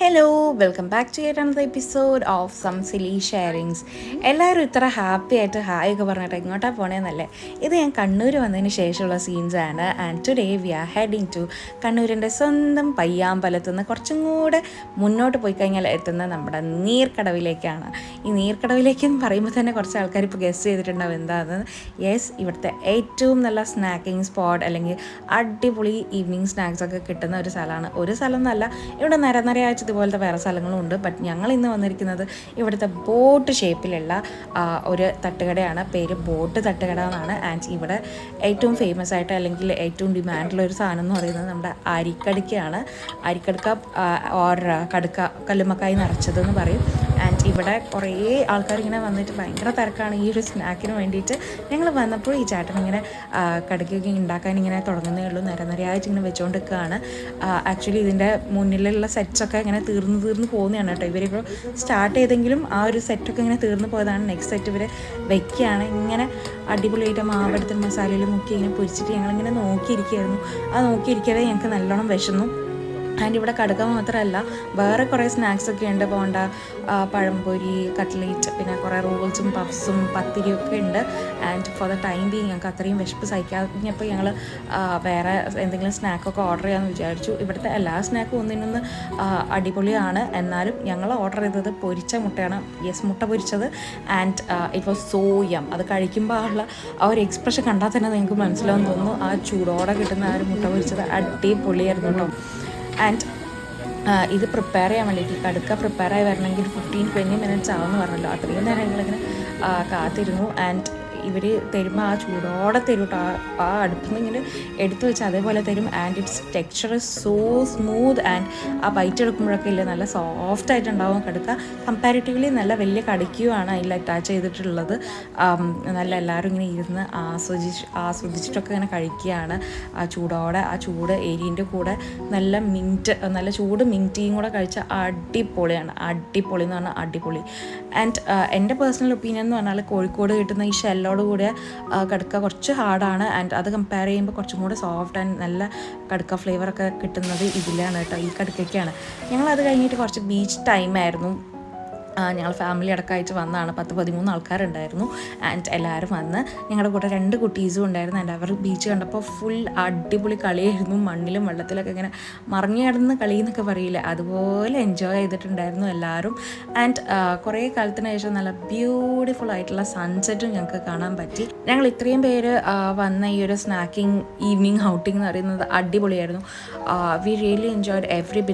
Hello welcome back to yet another episode of some silly sharings. എല്ലാവരും ഇത്ര happy ആയിട്ട് hi ഒക്കെ പറഞ്ഞിട്ട് എങ്ങോട്ടാണ് പോണേന്നല്ലേ. ഇത് ഞാൻ കണ്ണൂർ വന്നതിന് ശേഷമുള്ള സീൻസാണ്. And today we are heading to കണ്ണൂരിൻ്റെ സ്വന്തം പയ്യാമ്പലത്തു നിന്ന് കുറച്ചും കൂടെ മുന്നോട്ട് പോയി കഴിഞ്ഞാൽ എത്തുന്ന നമ്മുടെ നീർക്കടവിലേക്കാണ്. ഈ നീർക്കടവിലേക്ക് എന്ന് പറയുമ്പോൾ തന്നെ കുറച്ച് ആൾക്കാർ ഇപ്പോൾ ഗസ്റ്റ് ചെയ്തിട്ടുണ്ടാവും എന്താണെന്ന്. യെസ്, ഇവിടുത്തെ ഏറ്റവും നല്ല സ്നാക്കിംഗ് സ്പോട്ട് അല്ലെങ്കിൽ അടിപൊളി ഈവനിങ് സ്നാക്സൊക്കെ കിട്ടുന്ന ഒരു സ്ഥലമാണ്. ഒരു സ്ഥലം എന്നല്ല, ഇവിടെ നിരനിരയാഴ്ച ഇതുപോലത്തെ വേറെ സ്ഥലങ്ങളും ഉണ്ട്. ബട്ട് ഞങ്ങൾ ഇന്ന് വന്നിരിക്കുന്നത് ഇവിടുത്തെ ബോട്ട് ഷേപ്പിലുള്ള ഒരു തട്ടുകടയാണ്. പേര് ബോട്ട് തട്ടുകട എന്നാണ്. ആൻഡ് ഇവിടെ ഏറ്റവും ഫേമസ് ആയിട്ട് അല്ലെങ്കിൽ ഏറ്റവും ഡിമാൻഡുള്ള ഒരു സാധനം എന്ന് പറയുന്നത് നമ്മുടെ അരിക്കടുക്കയാണ്. അരിക്കടുക്ക ഓർ കടുക്ക കല്ലുമ്മക്കായി നിറച്ചതെന്ന് പറയും. ആൻഡ് ഇവിടെ കുറേ ആൾക്കാരിങ്ങനെ വന്നിട്ട് ഭയങ്കര തിരക്കാണ് ഈ ഒരു സ്നാക്കിന് വേണ്ടിയിട്ട്. ഞങ്ങൾ വന്നപ്പോൾ ഈ ചേട്ടൻ ഇങ്ങനെ കടുക്കൊക്കെ ഉണ്ടാക്കാൻ ഇങ്ങനെ തുടങ്ങുന്നേ ഉള്ളൂ. നിരനിരയായിട്ട് ഇങ്ങനെ വെച്ചുകൊണ്ട് നിൽക്കുകയാണ്. ആക്ച്വലി ഇതിൻ്റെ മുന്നിലുള്ള സെറ്റ്സൊക്കെ ഇങ്ങനെ തീർന്ന് പോകുന്നതാണ് കേട്ടോ. ഇവരിപ്പോൾ സ്റ്റാർട്ട് ചെയ്തെങ്കിലും ആ ഒരു സെറ്റൊക്കെ ഇങ്ങനെ തീർന്നു പോയതാണ്. നെക്സ്റ്റ് സെറ്റ് ഇവർ വെക്കുകയാണ്. ഇങ്ങനെ അടിപൊളിയായിട്ട് മാവെടുത്ത് മസാലയിൽ മുക്കി ഇങ്ങനെ പൊരിച്ചിട്ട് ഞങ്ങളിങ്ങനെ നോക്കിയിരിക്കുകയായിരുന്നു. ആ നോക്കിയിരിക്കവേ ഞങ്ങൾക്ക് നല്ലോണം വിശന്നു. ആൻഡ് ഇവിടെ കടുക്ക മാത്രമല്ല, വേറെ കുറേ സ്നാക്സൊക്കെ ഉണ്ട്. പോണ്ട, പഴംപൊരി, കട്ട്ലേറ്റ്, പിന്നെ കുറേ റോൾസും പഫ്സും പത്തിരിയൊക്കെ ഉണ്ട്. And for the time being ഞങ്ങൾക്ക് അത്രയും വിശപ്പ് സഹിക്കാഞ്ഞപ്പോൾ ഞങ്ങൾ വേറെ എന്തെങ്കിലും സ്നാക്കൊക്കെ ഓർഡർ ചെയ്യാമെന്ന് വിചാരിച്ചു. ഇവിടുത്തെ എല്ലാ സ്നാക്കും ഒന്നിനൊന്ന് അടിപൊളിയാണ്. എന്നാലും ഞങ്ങൾ ഓർഡർ ചെയ്തത് പൊരിച്ച മുട്ടയാണ്. യെസ്, മുട്ട പൊരിച്ചത്. ആൻഡ് ഇറ്റ് വാസ് സോ യം. അത് കഴിക്കുമ്പോൾ ഉള്ള ആ ഒരു എക്സ്പ്രഷൻ കണ്ടാൽ തന്നെ നിങ്ങൾക്ക് മനസ്സിലാവും തോന്നുന്നു. ആ ചൂടോടെ കിട്ടുന്ന ആ ഒരു മുട്ട പൊരിച്ചത് അടിപൊളിയായിരുന്നു കേട്ടോ. ആൻഡ് ഇത് പ്രിപ്പയർ ചെയ്യാൻ വേണ്ടിയിട്ട്, കടുക്ക പ്രിപ്പയർ ആയി വരണമെങ്കിൽ 15-20 മിനിറ്റ്സ് ആവുമെന്ന് പറഞ്ഞല്ലോ. അത്രയും നേരം ഞങ്ങളിങ്ങനെ കാത്തിരുന്നു. ആൻഡ് ഇവർ തരുമ്പോൾ ആ ചൂടോടെ തരും കേട്ടോ. ആ അടുപ്പിൽ നിന്ന് ഇങ്ങനെ എടുത്തു വെച്ച് അതേപോലെ തരും. And it's texture is so smooth. And ആ ബൈറ്റ് എടുക്കുമ്പോഴൊക്കെ ഇല്ല, നല്ല സോഫ്റ്റ് ആയിട്ടുണ്ടാവും കടുക്ക. കമ്പാരിറ്റീവ്ലി നല്ല വലിയ കടിക്കുമാണ് അതിൽ അറ്റാച്ച് ചെയ്തിട്ടുള്ളത്. നല്ല എല്ലാവരും ഇങ്ങനെ ഇരുന്ന് ആസ്വദിച്ചിട്ടൊക്കെ ഇങ്ങനെ കഴിക്കുകയാണ് ആ ചൂടോടെ. ആ ചൂട് ഏരിയൻ്റെ കൂടെ നല്ല ചൂട് മിൻറ്റിയും കൂടെ കഴിച്ചാൽ അടിപൊളിയാണ്. അടിപൊളി എന്ന് പറഞ്ഞാൽ അടിപൊളി. ആൻഡ് എൻ്റെ പേഴ്സണൽ ഒപ്പീനിയൻ എന്ന് പറഞ്ഞാൽ കോഴിക്കോട് കിട്ടുന്ന ഈ ഷെല്ലോട് കൂടിയ കടുക്ക കുറച്ച് ഹാർഡാണ്. ആൻഡ് അത് കമ്പയർ ചെയ്യുമ്പോൾ കുറച്ചും കൂടെ സോഫ്റ്റ് ആൻഡ് നല്ല കടുക്ക ഫ്ലേവറൊക്കെ കിട്ടുന്നത് ഇതിലാണ് കേട്ടോ, ഈ കടുക്കയ്ക്കാണ്. ഞങ്ങളത് കഴിഞ്ഞിട്ട് കുറച്ച് ബീച്ച് ടൈമായിരുന്നു. ഞങ്ങൾ ഫാമിലി അടക്കമായിട്ട് വന്നതാണ്. 10-13 ആൾക്കാരുണ്ടായിരുന്നു. ആൻഡ് എല്ലാവരും വന്ന് ഞങ്ങളുടെ കൂടെ 2 കുട്ടീസും ഉണ്ടായിരുന്നു. ആൻഡ് അവർ ബീച്ച് കണ്ടപ്പോൾ ഫുൾ അടിപൊളി കളിയായിരുന്നു. മണ്ണിലും വെള്ളത്തിലൊക്കെ ഇങ്ങനെ മറിഞ്ഞു കിടന്ന് കളി എന്നൊക്കെ പറയില്ലേ, അതുപോലെ എൻജോയ് ചെയ്തിട്ടുണ്ടായിരുന്നു എല്ലാവരും. ആൻഡ് കുറേ കാലത്തിന് ശേഷം നല്ല ബ്യൂട്ടിഫുൾ ആയിട്ടുള്ള സൺസെറ്റും ഞങ്ങൾക്ക് കാണാൻ പറ്റി. ഞങ്ങൾ ഇത്രയും പേര് വന്ന ഈ ഒരു സ്നാക്കിംഗ് ഈവനിങ് ഔട്ടിംഗ് എന്ന് പറയുന്നത് അടിപൊളിയായിരുന്നു. V really enjoyed every bit